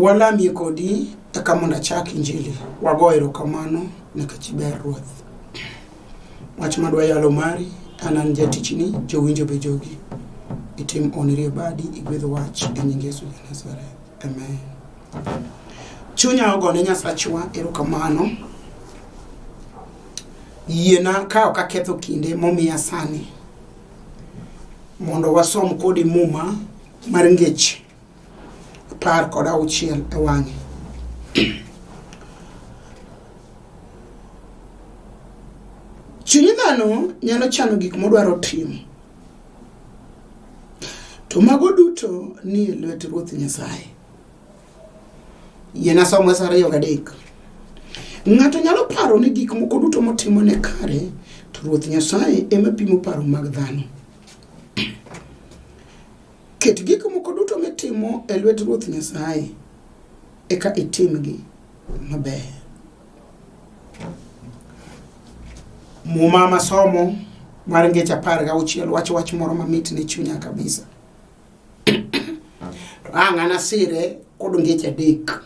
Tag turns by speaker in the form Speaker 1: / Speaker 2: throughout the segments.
Speaker 1: Walami kodi ekamonda chak injili wagoero kamano nika chiber ruoth. Wach madwa yalo mari anan jatichni jowinjo be jogi itim oniri badi igwedho wach e nying Yesu Nazareth. Amen. Chunya ogone Nyasachwa erokamano. Yiena ka ok aketho kinde momiya sani mondo wasom kodi muma mar ngech par kod auchiel e wang'e. Chuny dhano nyalo chano gik modwaro timo, to mago duto ni e lwet Ruoth Nyasaye. Yiena somo Wes 2:3. Ng'ato nyalo paro ni gik moko duto motimo ne kare, to Ruoth Nyasaye ema pimo paro mag dhano. Ket gik moko duto mitimo e lwet Ruoth Nyasaye eka itimgi maber. Muma masomo mar ngech 16 wach moro mamit ne chunya kabisa. Ang'ana sire kod ngech 3.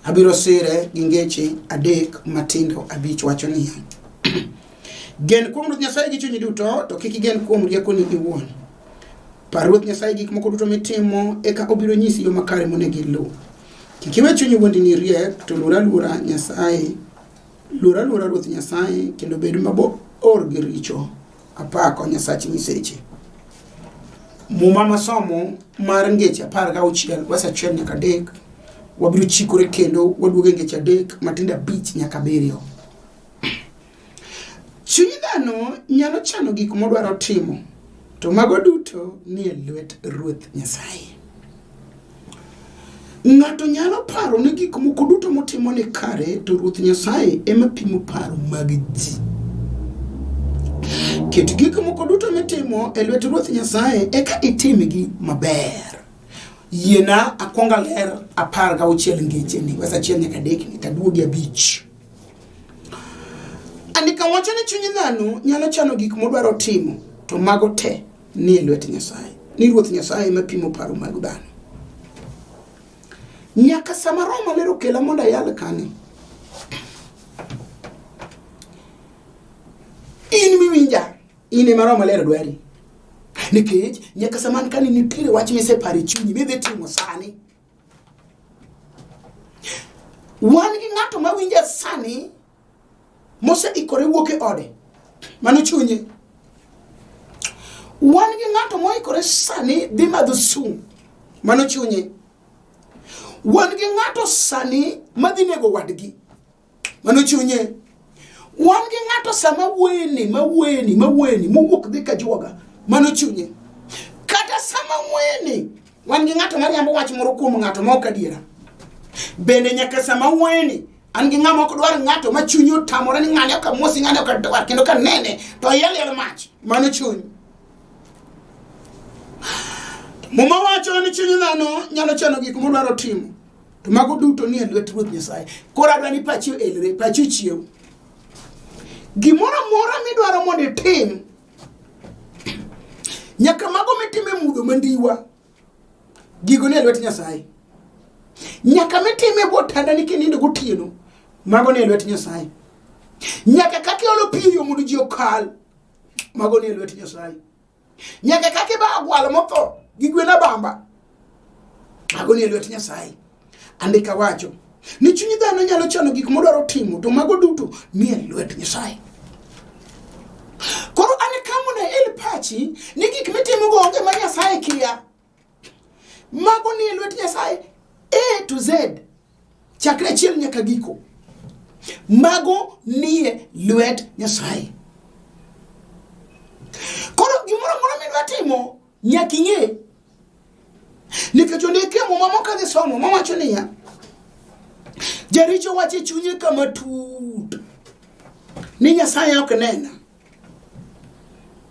Speaker 1: Abiro sire gi ngeche 3 matindo 5 wacho niya. Gen kuom Ruoth Nyasaye gi chunyi duto, to kik igen kuom riekoni iwuon. Par Ruoth Nyasaye gik moko duto mitimo eka obiro nyisi yo makare monego iluw. Kik iwe chunyi wuondi ni riek, to luor aluora Nyasaye, luor aluora Ruoth Nyasaye kendo bed mabor gi richo. Apako Nyasach nyiseche. Muma masomo mar ngeche 16 Wes 1 nyaka 3 wabiro chikore kendo waduoge ngeche 3 matindo 5 nyaka 7. Chuny dhano nyalo chano gik modwaro timo, to mago duto ni e lwet Ruoth Nyasaye. Ng'ato nyalo paro ni gik moko duto motimo ne kare, to Ruoth Nyasaye ema pimo paro mag ji. Ket gik moko duto mitimo e lwet Ruoth Nyasaye eka itimgi maber. Yiena akwonga ler 16 ngeche ni Wes 1 nyaka 3 ni taduogi 5. Andika wacho ni chuny dhano nyalo chano gik modwaro timo, to mago te ni e lwet Nyasaye. Ni Ruoth Nyasaye ema pimo paro mag dhano. Nyaka sama Roma lero kela mondo ayal kani. In miwinja, in ema Roma lero dwari. Nikech nyaka sama kani nitiere wach misepare chunyi midhi timo sani. Wan gi ng'ato mawinja sani mose ikore wuok e ode. Mano chunye. Wan gi ng'ato moikore sani dhi madho sum. Mano chunye. Wan gi ng'ato sani madhi nego wadgi. Mano chunye. Wan gi ng'ato sama maweni mowuok dhi ka juoga. Mano chunye. Kata sama weni wan gi ng'ato mariambo wach moro kuom ng'ato ma ok adiera. Bende nyaka sama weni an gi ng'ama ok dwar ng'ato ma chunye otamore ni ng'ane ok amosi, ng'ane ok dwar kendo ka nene to yel mach. Mano chunye. Muma wacho ni chuny dhano nyalo chano gik modwaro timo, to mago duto ni e lwet Ruoth Nyasaye. Koro adwa ni pachi elre, pachi chiew. Gimoro amora midwaro mondo itim, nyaka mago mitime mudho mandiwa, gigo ni e lwet Nyasaye. Nyaka mitime botanda ni kinindo gotieno, mago ni e lwet Nyasaye. Nyaka kaki olo piyo mondo ji okal, mago ni e lwet Nyasaye. Nyaka kaki ba agwalo motho gi gwena bamba, mago ni e lwet Nyasaye. Andika wacho ni chuny dhano nyalo chano gik modwaro timo, to mago duto ni e lwet Nyasaye. Koro ane kamone el pachi ni gik mitimo go onge ma Nyasaye kia. Mago ni e lwet Nyasaye A to Z, chakre achiel nyaka giko. Mago ni e lwet Nyasaye. Koro gimoro moro midwa timo nyaka ing'e. Nikech ondike Muma mokadhi somo mawacho niya, jaricho wache chunye kama tut ni Nyasaye ok nena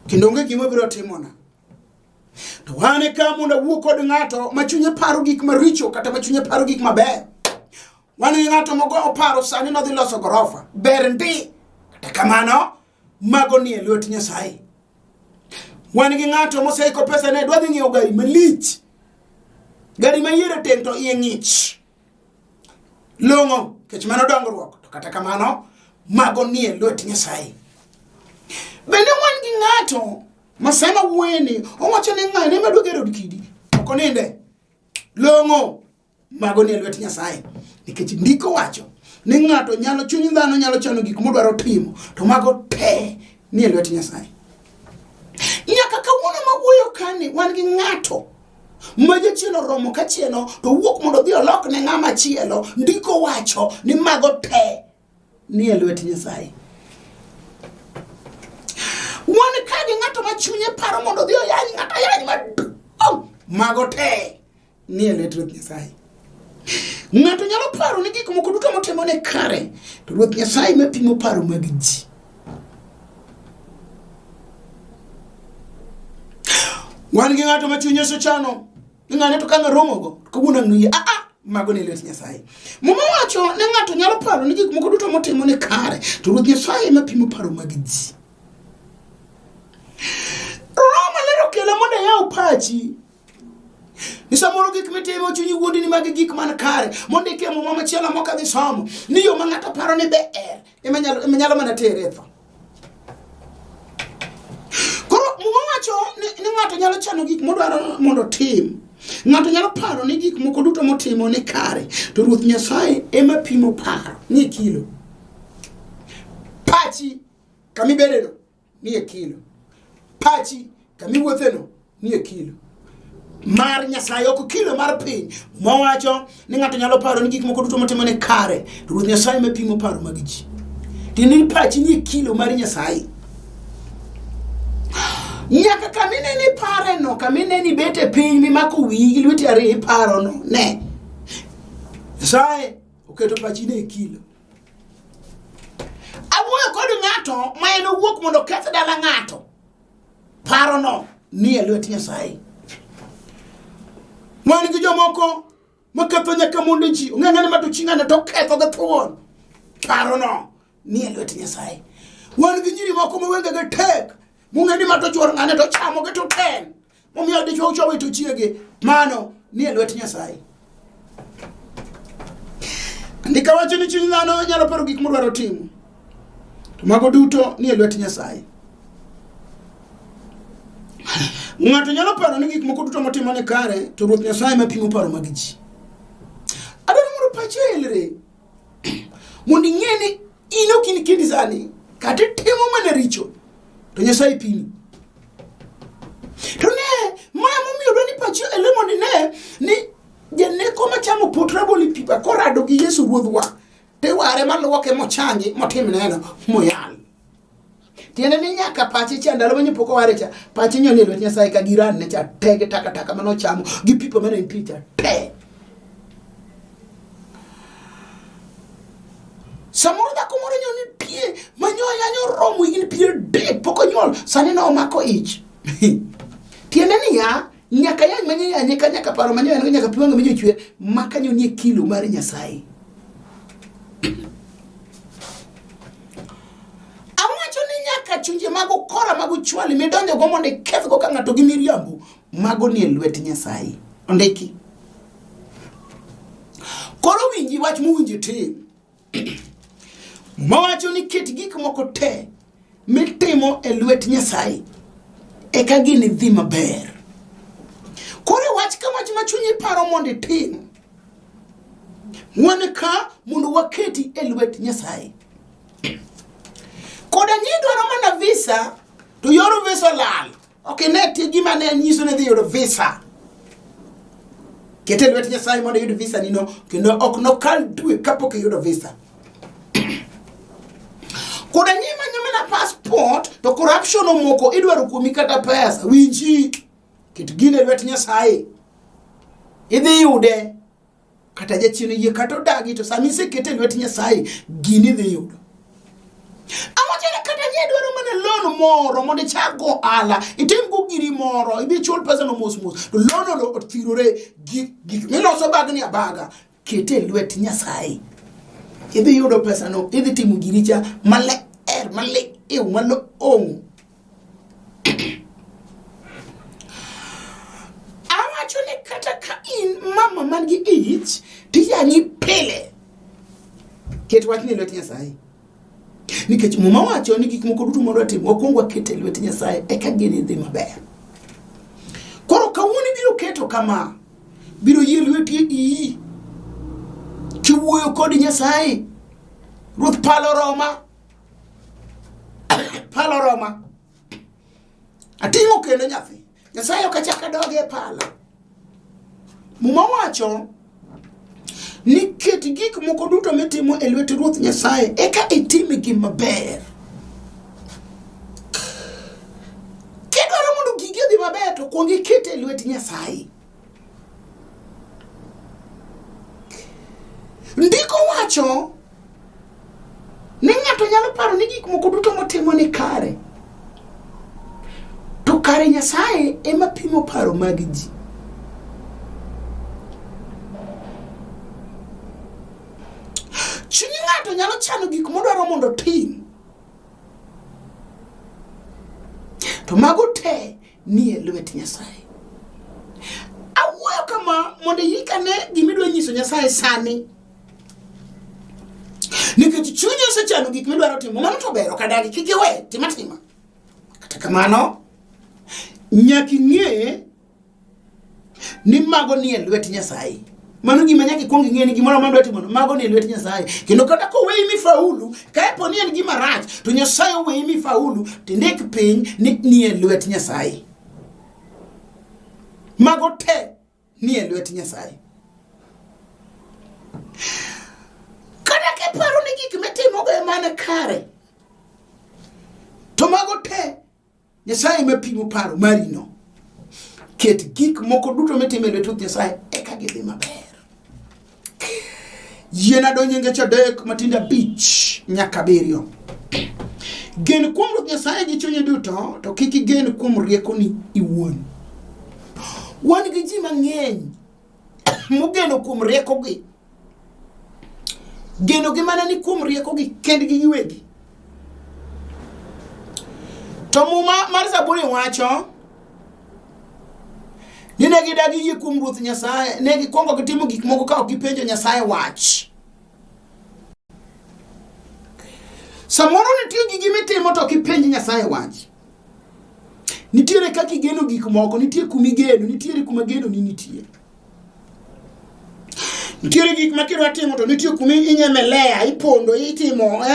Speaker 1: kendo onge gima biro timona. To wane ka mondo wuo kod ng'ato ma chunye paro gik maricho kata ma chunye paro gik maber. Wane ng'ato mogo oparo sani no dhi loso gorofa ber ndi, kata kamano mago ni e lwet Nyasaye. Wan gi ng'ato moseiko pesa ne dwa dhi ng'iewo gari malich, gari mayire tento iye ng'ich longo kech mano dongruok to kata kamano mago nie lwet Nyasaye. Bende wan gi ng'ato masema wueni owacho ni ng'ane madogero kidi okoninde longo mago nie lwet Nyasaye nikech ndiko wacho ni ng'ato nyalo chuny dhano nyalo chano gik modwaro timo to mago te nie lwet Nyasaye. Nyaka kawuono mawuoyo kani wan gi ng'ato maja chielo romo ka chielo to wuok mondo dhi olok ne ng'ama chielo ndiko wacho ni mago te nie lwet Nyasaye. Wan ka gi ng'ato ma chunye paro mondo dhi oyany ng'ato yany mago te nie lwet Nyasaye. Ng'ato nyalo paro ni gik moko duto motimo ne kare to Ruoth Nyasaye mapimo paro mag ji. Wan gi ng'ato ma chunye sochano ng'ane to kanga romogo kawuono ng'iye mago ne lwet Nyasaye. Muma wacho ni ng'ato nyalo paro ni gik moko duto motimo ne kare to Ruoth Nyasaye mapimo paro mag ji. Roma lero kelo mondo yaw pachi ni samoro gik mitimo chunyi wuondi ni mag gik man kare mondo ikemo mama chiela moka dhi somo ni yo ma ng'ato paro ni ber ema nyalo mana tere tho. Koro muma wacho ni ng'ato nyalo chano gik modwaro mondo tim, ng'ato nyalo paro ni gik moko duto motimo ni kare to Ruoth Nyasaye ema pimo paro ni kilo pachi kami bedeno ni kilo pachi kami wuotheno ni kilo mar Nyasaye ok kilo mar piny. Mawacho ni ng'ato nyalo paro ni gik moko duto motimo ne kare to Ruoth Nyasaye mapimo paro mag ji. Tini pachi ni kilo mar Nyasaye. Nyaka kamine ni pare no kamine ni bete piny mimako wigi lweti ari paro no ne Nyasaye oketo pachi ne kilo. Awuoyo kod ng'ato ma en owuok mondo keth dala ng'ato paro no ni lwet Nyasaye. Wan gi jomoko maketho nyaka mondo ji ong'ang'ane ma to ching'ane to ketho gi thuon paro no ni lwet Nyasaye. Wan gi nyiri moko ma wengege tek mung'eni ma to chwor ng'ane to chamo gi to ten momiyo dichwo chowe to chiege mano ni lwet Nyasaye. Andika wacho ni chuny dhano nyalo paro gik modwaro timo to mago duto ni lwet Nyasaye. Ng'ato nyalo paro ni gik moko duto motimo ne kare to Ruoth Nyasaye mapimo paro mag ji. Adwaro mondo pachi elre mondo ing'e ni in ok in kendi sani kata timo mana richo to Nyasaye pimi. To ne maya momiyo dwani pachi elre mondo ine ni janeko machamo pot rabolo pipa korado gi Yesu Ruodhwa te ware maluoke mochangi motim neno moyal. Tiende ni nyaka pachi cha ndalo manye poko ware cha pachi nyoni lwet Nyasaye ka giran ne cha tege taka mano chamo gi pipo mane picha te. Samoro da komoro nyoni pie manyo romo in pie de poko nyol sani no mako ich. Tiende ni ya nyaka ya manye nyaka paro manye nyaka piwango manye chwe maka nyoni kilo mari Nyasaye. Chunje mago kora mago chwali medonjo go mondo keth go ka ng'ato gi miriambo mago ni lwet Nyasaye ondiki. Koro winji wach muwinji ti mawacho ni ket gik moko te mitimo e lwet Nyasaye e ka gini dhi maber. Koro wach ka wach ma chunyi paro mondo tim wan ka mondo waketi e lwet Nyasaye. Koda nyidwaro mana visa to yoro visa lal ok ne ti gima ne nyiso ne dhi yoro visa kete lwet Nyasaye mondo yud visa nino kendo ok no kal dwe kapok yudo visa. Koda nyima na passport to corruption omoko idwaro kuomi kata pesa winji ket gine lwet Nyasaye idhi yude kata jachino yie kata dagi to sami se kete lwet Nyasaye gini dhi yudo. Awachana kata nyedwaro mana loan moro mondo chago ala itim go giri moro ibi chul pesa no mos to loan lo otirore gik miloso bagni abaga kete lwet Nyasaye idhi yudo pesa no idhi timo giricha male malo ongo. Awachone kata ka in muma man gi ich tiyangi pile ket wach ni lwet Nyasaye nikech muma wacho ni gik moko duto mondo timo okwongo kete lwet Nyasaye eka gini dhi maber. Koro kawuono biro keto kama biro yie lweti i kiwuoyo kod Nyasaye Ruth palo Roma atingo kendo nyathi Nyasaye okachaka doge pala. Muma wacho ni ket gik moko duto mitimo e lwet Ruoth Nyasaye eka itime gima ber. Kidwaro mondo gigi dhi maber to kuong ikete e lwet Nyasaye. Ndiko wacho ni ng'ato nyalo paro ni gik moko duto motimo ni kare, to kare Nyasaye ema pimo paro mag ji. Chuny ng'ato nyalo chano gik modwaro mondo tim, to mago te ni e lwet Nyasaye. Awuoyo kama mondo yikane gimidwa nyiso Nyasaye sani, nikech chunyi osechano gik midwaro timo mano to ber okadagi kik iwe tima. Kata kamano nyaka ing'e ni mago ni e lwet Nyasaye. Mano gima nyaka ikwong ing'e ni gimoro mandwa timo mago ni e lwet Nyasaye. Kendo kata koweyi mifaulu kae po ni en gima rach to Nyasaye oweyi mifaulu tindik piny ni e lwet Nyasaye. Mago te ni e lwet Nyasaye. Paro ni gik mitimo go mane kare, to mago te Nyasaye mapimo paro marino. Ket gik moko duto mitimo e lwet Nyasaye eka gidhi maber. Yiena donjo ngeche adek matindo 5 nyaka 7. Gen kuom Ruoth Nyasaye gi chunyi duto, to kik igen kuom riekoni iwuon. Wan gi ji mang'eny mogeno kuom riekogi. Geno gi mana ni kuom riekogi kendgi giwegi. To muma mar Zaburi wacho ni ne gidagi yie kuom Ruoth Nyasaye, ne gikwongo gitimo gik moko ka ok gipenjo Nyasaye wach. Samoro nitie gigi mitimo to kipenjo Nyasaye wach. Nitiere kaka igeno gik moko, nitie kuma igeno, nitiere kuma geno ni nitie. Nitiere gik makiro atimo to nitie kuma inyemelea, ipondo, itimo,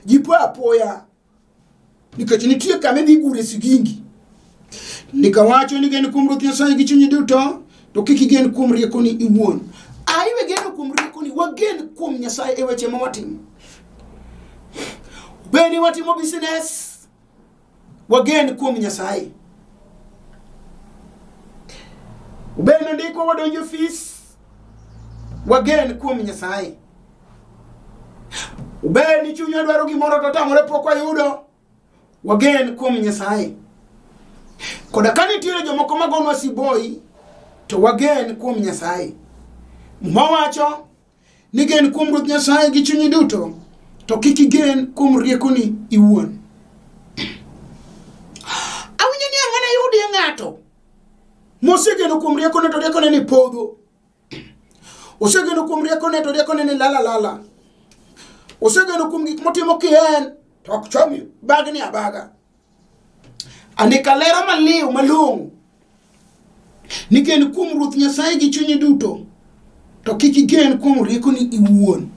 Speaker 1: jipo apoya. Nikech nitie kama dhi gure sigingi. Nikawacho ni gen kuom Ruoth Nyasaye gi chunyi duto, to kik igen kuom riekoni iwuon. Aiwe geno kuom riekoni, wagen kuom Nyasaye e weche ma watimo. Beni watimo business, wagen kuom Nyasaye. Beni ndiko wadonjo ofis, wagen kuom Nyasaye. Beni chunya dwaro gimoro to tamore pok wayudo, wagen kuom Nyasaye. Koda kani tiere jomoko magonwa siboi, to wagen kuom Nyasaye. Mawacho ni gen kuom Ruoth Nyasaye gi chunyi duto, to kik igen kuom riekoni iwuon. Awinjo ni ang'ana yudi ng'ato mosegeno kuom riekone to riekone ni podho. Osegeno kuom riekone to riekone ni lala. Osegeno kuom gik motimo kien to ok chomi bagni abaga. Andika lero maliw malong'o ni gen kuom Ruoth Nyasaye gi chunyi duto, to kik igen kuom riekoni iwuon.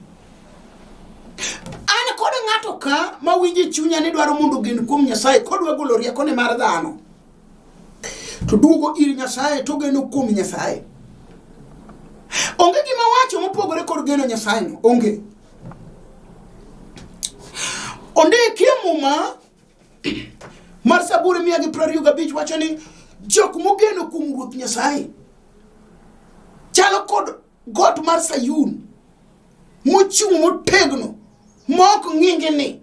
Speaker 1: An kod ng'ato ka mawinjo chunya ni dwaro mondo gen kuom Nyasaye kodwa golo riekone mar dhano, to duogo ir Nyasaye to geno kuom Nyasaye. Onge gima wacho mopogore kod geno Nyasaye no, onge. Ondiki muma mar Zaburi 125 wacho ni jok mogeno kuom Ruoth Nyasaye chalo kod got mar Sayun mochung' motegno mok ng'ingni.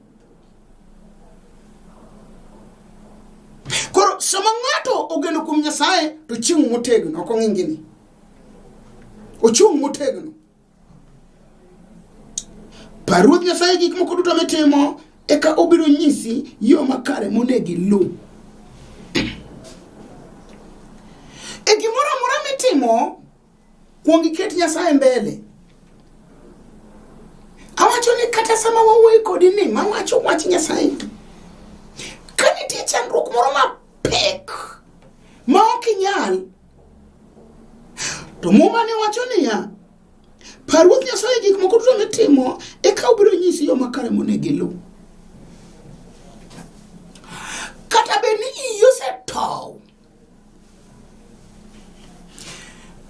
Speaker 1: Koro sama ng'ato ogeno kuom Nyasaye to chung' motegno, ok ng'ingni. Ochung' motegno. Par Ruoth Nyasaye gik moko duto mitimo, eka obiro nyisi yo makare monego iluw. E gimoro amora mitimo, kuongi ket Nyasaye mbele. Awacho ni kata sama wawuoyo kodi ni mawacho wach Nyasaye tu. Ka nitie chandruok moro mapek ma ok inyal, to muma ne wacho niya, par Ruoth Nyasaye gik moko duto mitimo eka obiro nyisi yo makare monego iluw. Kata bed ni iyi osetow,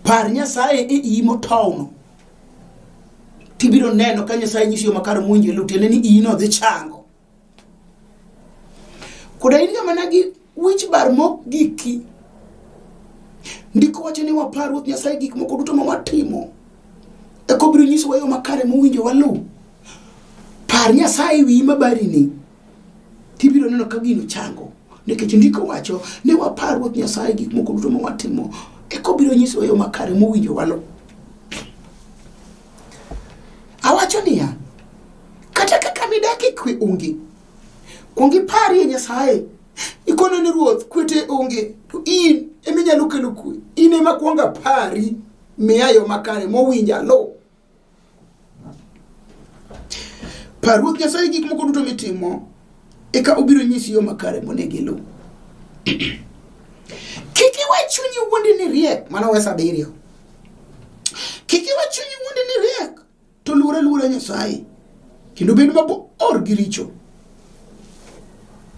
Speaker 1: par Nyasaye e iyi motowno, tibiro neno ka Nyasaye nyisi yo makare mowinjo iluw, tiende ni iyi no dhi chango. Koda in ng'ama nigi wich bar mogiki, ndiko wacho ni wapar Ruoth Nyasaye gik moko duto ma watimo eka obiro nyisowa yo makare mowinjo waluw. Par Nyasaye wiyi mabarini, tibiro neno ka gino chango, nikech ndiko wacho ni wapar Ruoth Nyasaye gik moko duto ma watimo eka obiro nyisowa yo makare mowinjo waluw. Awacho niya, kata kaka midake kwe onge, kuongi pari Nyasaye ikono ni Ruoth kwete onge, to in eminyalo kelo kwe. In ema kuonga pari miya yo makare mowinjo aluw. Par Ruoth Nyasaye gik moko duto mitimo eka obiro nyisi yo makare monego iluw. Kik iwe chunyi wuondi ni riek, mano wesa 7. Kik iwe chunyi wuondi ni riek, to luora Nyasaye kendo bed mabor gi richo.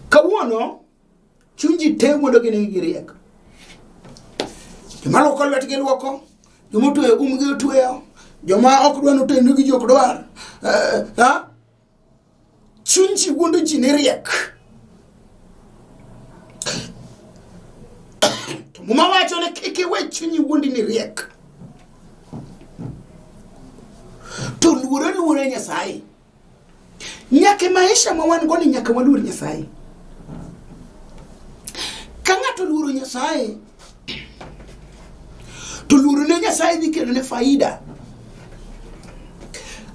Speaker 1: Kawuono chunji te wuondo gi riek. Joma luoko lwetgi luoko, joma otweyo umgi otweyo, joma ok dwa notendo gi jok dwar. Chunji wuondo ji ni riek. To muma wacho ni kik iwe chunyi wuondi ni riek, to luora Nyasaye. Nyaka maisha ma wan go ni nyaka waluor Nyasaye. Ka ng'ato luoro Nyasaye, to luoro ne Nyasaye dhi kelo ne faida.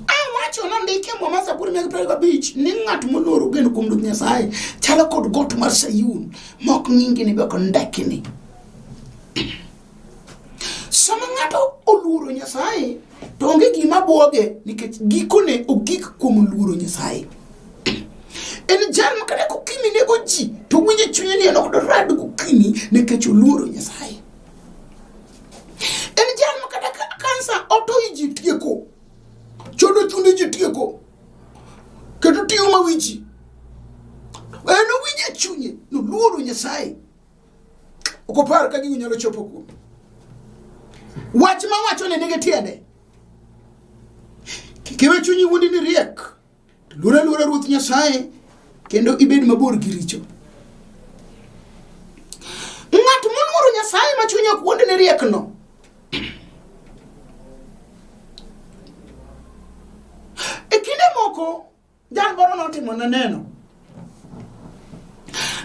Speaker 1: Awacho nondike mo Zaburi 135 ni ng'at moluoro geno kuom Ruoth Nyasaye chalo kod got mar Sayun mok ng'ingi ni beko ndekni. Sama ng'ato oluoro Nyasaye to onge gima buoge, nikech gikone ogik kuom luoro Nyasaye. En jal ma kada kokimi nego ji to winje chunye ni ok dorad kokimi nikech oluoro Nyasaye. En jal ma kada kansa oto ji tieko, chodo tunde ji tieko, keto tiyo mawiji, en winje chunye no luoro Nyasaye. Okopar ka gigo nyalo chopo kuom wach ma wacho ne nigi tiende. Kik iwe chunyi wuondi ni riek, to luora Ruoth Nyasaye kendo ibed mabor gi richo. Ng'at moluoro Nyasaye ma chunye ok wuondi ni riek no, e kinde moko jal moro notimo na neno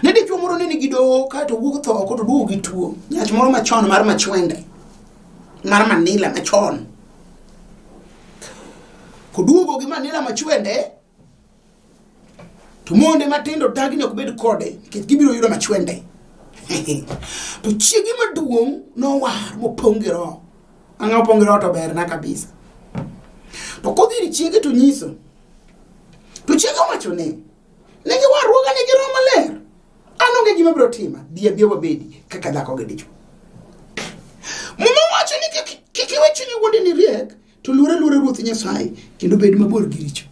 Speaker 1: ne dichuo moro ne nigi doho kato wuok tho oko to duogo gi tuo nyach moro machon mar machwende mar Manila machon. Koduogo gi Manila machwende, to monde matindo tagni ok bed kode nikech gibiro yudo machwende. To chiegi maduong' nowar mopongero. Ang'o pongero to ber na kabisa. To kodhiri chiegi to nyiso, to chiegi wacho ne negi waruoga negi roho maler, an onge gima biro tima, bia wabedi kaka dhako gi dichuo. Muma wacho ni kik iwe chunyi wuondi ni riek, to luora Ruoth Nyasaye kendo bed mabor gi richo.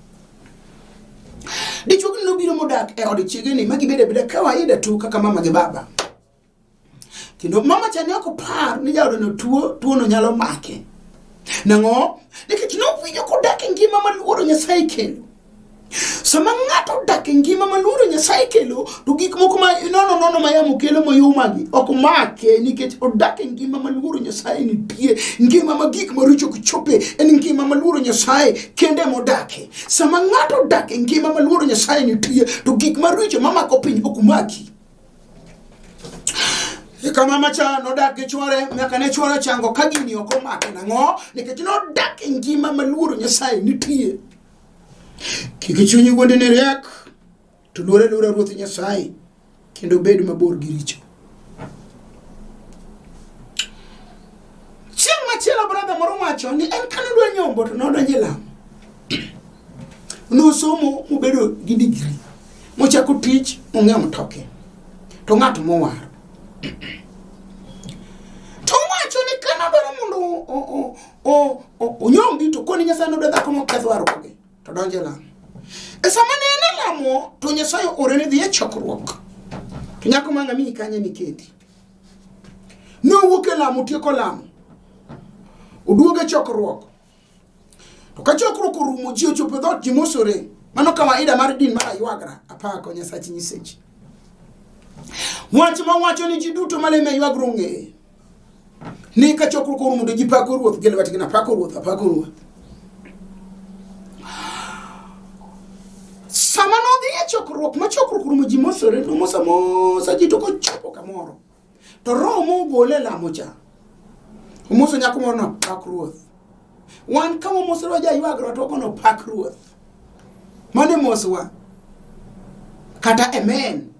Speaker 1: Dichuo gi nobiro modak e od chiege ni magibede beda kawaida tu kaka mama gi baba. Kendo mama chane ok par ni jaodo no tuo no nyalo make. Nang'o? Nikech nowinjo kodak e ngima ma luoro Nyasaye kelo. Sama ng'ato dak e ngima ma luoro Nyasaye kelo, to gik moko ma nono ma yamo kelo moyumagi ok make, nikech odak e ngima ma luoro Nyasaye nitie. Ngima ma gik maricho ok chope, en ngima ma luoro Nyasaye kende modake. Sama ng'ato dak e ngima ma luoro Nyasaye nitie, to gik maricho mamako piny ok maki. Kama macha nodak gi chwore, nyaka ne chwore chango ka gini ok omake. Nang'o? Nikech nodak e ngima ma luoro Nyasaye nitie. Kik chunyi wuondi ni riek, to luora Ruoth Nyasaye kendo bed mabor gi richo. Chieng' Machielo brother moro wacho ni en kane dwa nyombo to nodonje lamo. Nosomo mubedo gi degree. Mochako tich ong'e mtoke. To ng'at mowar. To wacho ni kana dwaro mondo onyombi to koni Nyasaye no dhako moketho waroge. To donje lamo. E sama ne lamo to Nyasaye orene dhi e chokruok. To nyako manga mi kanye ni keti. No wuok e lamo tieko lamo. Oduoge chokruok. To ka chokruok orumo ji ochopo dhot ji mosore. Mano kawaida mar din mar aywagra apako Nyasaye nyiseche. Wach ma wacho ni ji duto maleme ywagro ng'e. Ni ka chokruok orumo do ji pako ruoth gele wati gina pako ruoth apako ruoth. Sama no dhi e chokruok ma chokruok orumo ji mosore no mosa ji to ko chopo kamoro. To romo gole lamo cha. Umoso nyako moro no pak ruoth. Wan kama moso roja ywagro to kono pak ruoth. Mane moswa. Kata amen.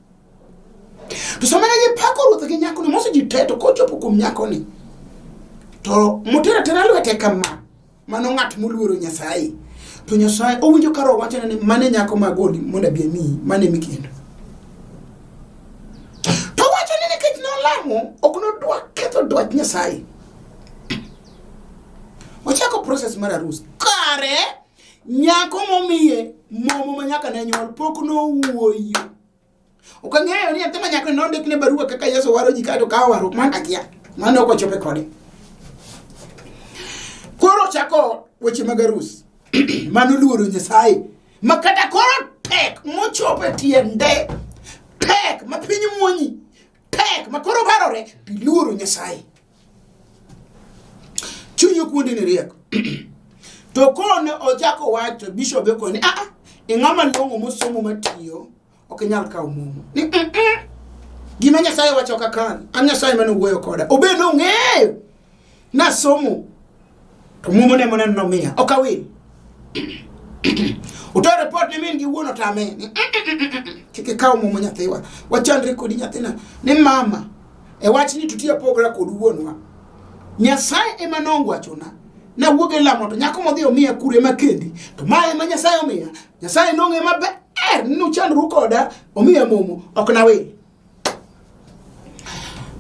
Speaker 1: To sama ne pak ruoth gi nyako ni moso ji teto ko chopo kum nyako ni. To motera tera lwete kama. Mano ng'at moluoro Nyasaye. To Nyasaye owinjo karo wacho ni mane nyako magoli mondo bi mi mane mikendo. To wacho ni nikech no lamo ok no dwa ketho dwach Nyasaye. Ochako process mar arus. Kare nyako momiye momo manyaka ne nyuol pok no wuoyo. Okang'eyo ni nyathi manyako no ndikne barua kaka Yesu waro ji kato ka waro manda kia. Mano ok ochope kode. Koro chako weche mag arus. Mano luoro Nyasaye. Makata koro tek mochope tiende. Tek ma piny muonyi. Tek ma koro barore luoro Nyasaye. Chunyo kuonde ni riek. To kone ochako wacho bishop eko ni ing'ama longo mosomo matiyo ok nyal kawo mumo. Ni gima Nyasaye wacho kakan an Nyasaye mane wuoyo koda. Obedo ng'eyo na somo to mumo ne monen no miya ok awil. Uto report ni min gi wuono tame. Kike kawo mumo nyathiwa. Wachandre kodi nyathina ni mama e wach ni tutiya pogra kod wuonwa. Nyasaye ema nongwachona na wuoge lamo to nyako modhi omiya kure makendi to mae ma Nyasaye omiya Nyasaye nong'e maber nu chandru koda omiya momo ok na we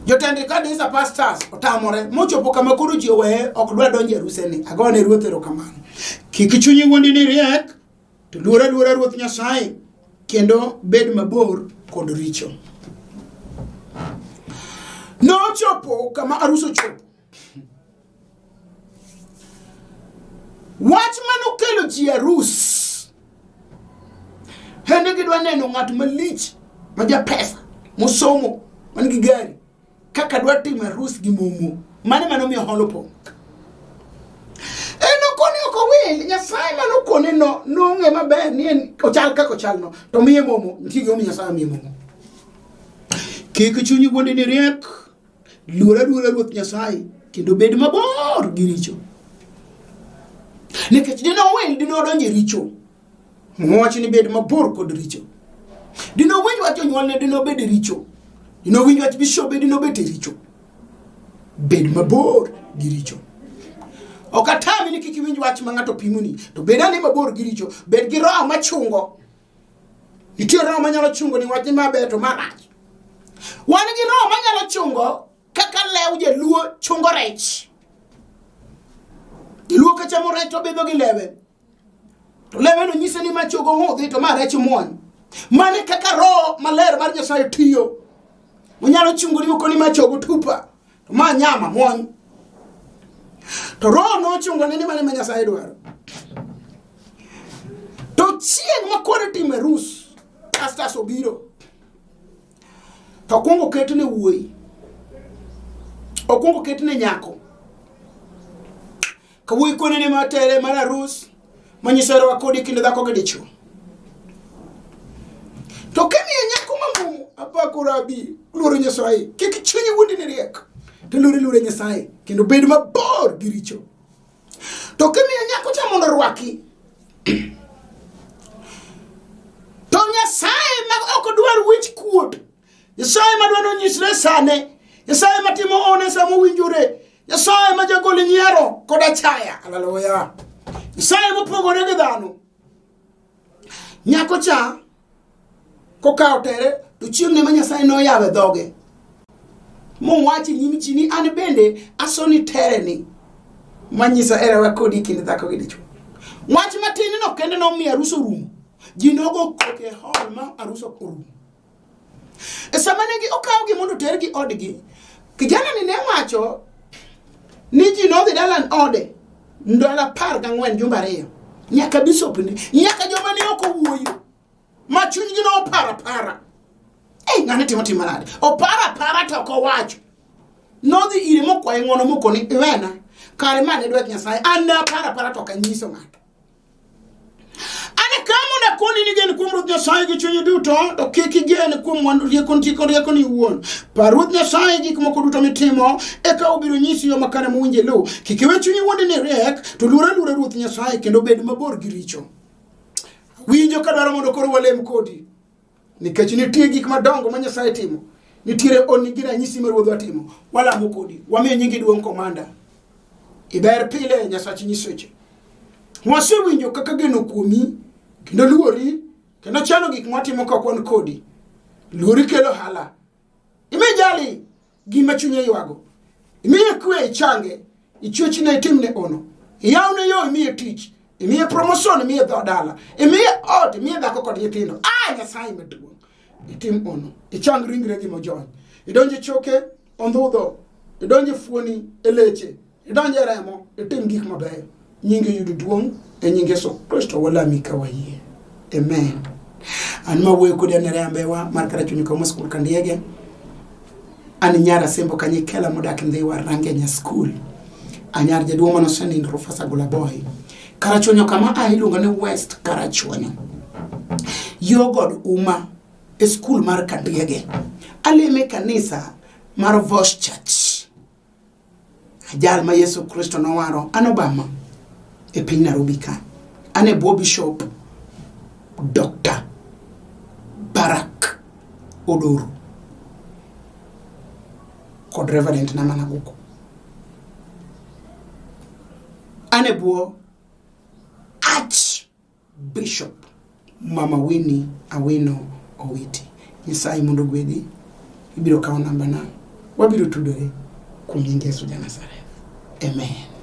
Speaker 1: jotende kanisa pastors otamore mochopo kama koro ji owe ok dwa donjo Jerusalem agone ruoth erokamano kik chunyi wuondi ni riek to luora ruoth Nyasaye kendo bed mabor kod richo. No chopo kama aruso chopo. Wach mano kelo ji arus. Hende gidwa neno ng'at malich ma ja pesa mosomo man gi gari kaka dwa timo arus gi momo mano miyo holo pok. Eno koni oko wil Nyasaye mano koni no ng'e maber ni en ochal kaka ochal no to miye momo ntige omi Nyasaye miye momo. Kik chunyi wuondi ni riek luora ruoth Nyasaye kendo bed mabor gi richo. Nikech dino wil dino donje richo. Mwachi ni bed mabor kod richo. Dino winj wacho nyuolne dino bed richo. Dino winj wach bishop dino bed richo. Bed mabor gi richo. Okatami ni kiki winj wach mangato pimuni. To bedani mabor gi richo. Bed gi roho machungo. Nitie roho manyalo chungo ni wach maber to marach. Wan gi roho manyalo chungo kaka lew Jaluo chungo rech. Jaluo ka chamo rech to bedo gi lewe. To lewe no nyise ni machogo ng'udhi to ma rech muony. Mane kaka roho maler mar Nyasaye tiyo. Onyalo chungo ni koni machogo tupa. To ma nyama muony. To roho no chungo ni mane ma Nyasaye dwaro. To chieng' ma kore time rus. Pastas obiro. To kuongo ketne wuoi. Okungo ketne nyako. Kawuoyi kone ni matere mar arus manyisero akodi kinde dhako gi dichuo. To kemiyo nyako mamumu apako rabi luoro Nyasaye kik chunyi wuondi ni riek to luoro Nyasaye kendo bed mabor gi richo. To kemiyo nyako cha mondo rwaki to Nyasaye ma ok dwar wich kuot. Nyasaye ma dwaro nyisre sane. Nyasaye matimo one samo winjore Nyasaye ma jagol nyiero koda chaya. Hallelujah. Nyasaye mopogore gi dhano. Nyako cha kokawo tere to chieng' ne ma Nyasaye no yawe dhoge. Wachi nyimi chini an bende asoni tere ni. Manyisa era kodi kinde dhako gi dichwo. Wach matin no kende no mi aruso rumo. Ji nogo koke hall ma aruso rumo. Samane gi okawo gi mondo ter gi odgi. Kijana ni ne wacho ni ji no dhi dalan ode ndola 14 jumba ariyo. Nyaka bishop ni, nyaka joma ne ok owuoyo. Ma chunygi no para. Ng'ane timo nade. Para to ko wacho. No dhi ire mokwaye ng'ono moko ni wena. Kare mane dwet Nyasaye anda para to kanyiso ng'ato. Ane kamo na koni ni gen kuom Ruoth Nyasaye gi chunyi duto to kik igen kuom mwandu rieko ni wuon. Par Ruoth Nyasaye gik moko duto mitimo eka obiro nyisi yo makare mowinje lu. Kik iwe chunyi wuonde ni riek to luora Ruoth Nyasaye kendo bed mabor gi richo. Winjo ka dwaro mondo koro walem kodi. Nikech nitie gik madongo ma Nyasaye timo. Nitiere onni gi ranyisi ma Ruodhwa timo. Walamo kodi. Wamiyo nyingi duong' komanda. Iber pile Nyasaye nyisoche. Wasewinjo kaka geno kuomi kendo luori kendo chano gik matimo ka kwan kodi. Luori kelo hala. Imejali gima chunye ywago. Imiye kwe change. Ichuochi na itimne ono. Yawne yo imiye tich. Imiye promotion imiye dhodala. Imiye ot imiye dhako kod nyithindo. Nyasaye maduong'. Itim ono. Ichang ringre gi mojony. Idonje choke ondhudho. Idonje fuoni eleche. Idonje remo. Itim gik mabeyo. Nyinge yudu duong' e nyinge Yesu Kristo walami kawayie. Amen. An mawuoyo kodi anere ambewa mar kara chunyi komo skul kandiege. An nyara sembo kanyikela modak ndhiwa Rangenya School. Anyar jaduong' manosenindo Rufasa Gulaboy. Karachuonyo kama iluongo ni West Karachuonyo. Yogod uma e school mar Kandiege. Aleme kanisa mar Voice Church. Ajal ma Yesu Kristo nowaro an Obama e piny Nairobi ka. Ane bo Bishop Dr. Barak Odoro kod Reverend Namanaguko. Ane bo Archbishop Mama Winnie Awino Owiti. Nyasaye mondo gwedhi. Ibiro kawo namba na. Wabiro tudore kuom nying Yesu ja Nazareth. Amen.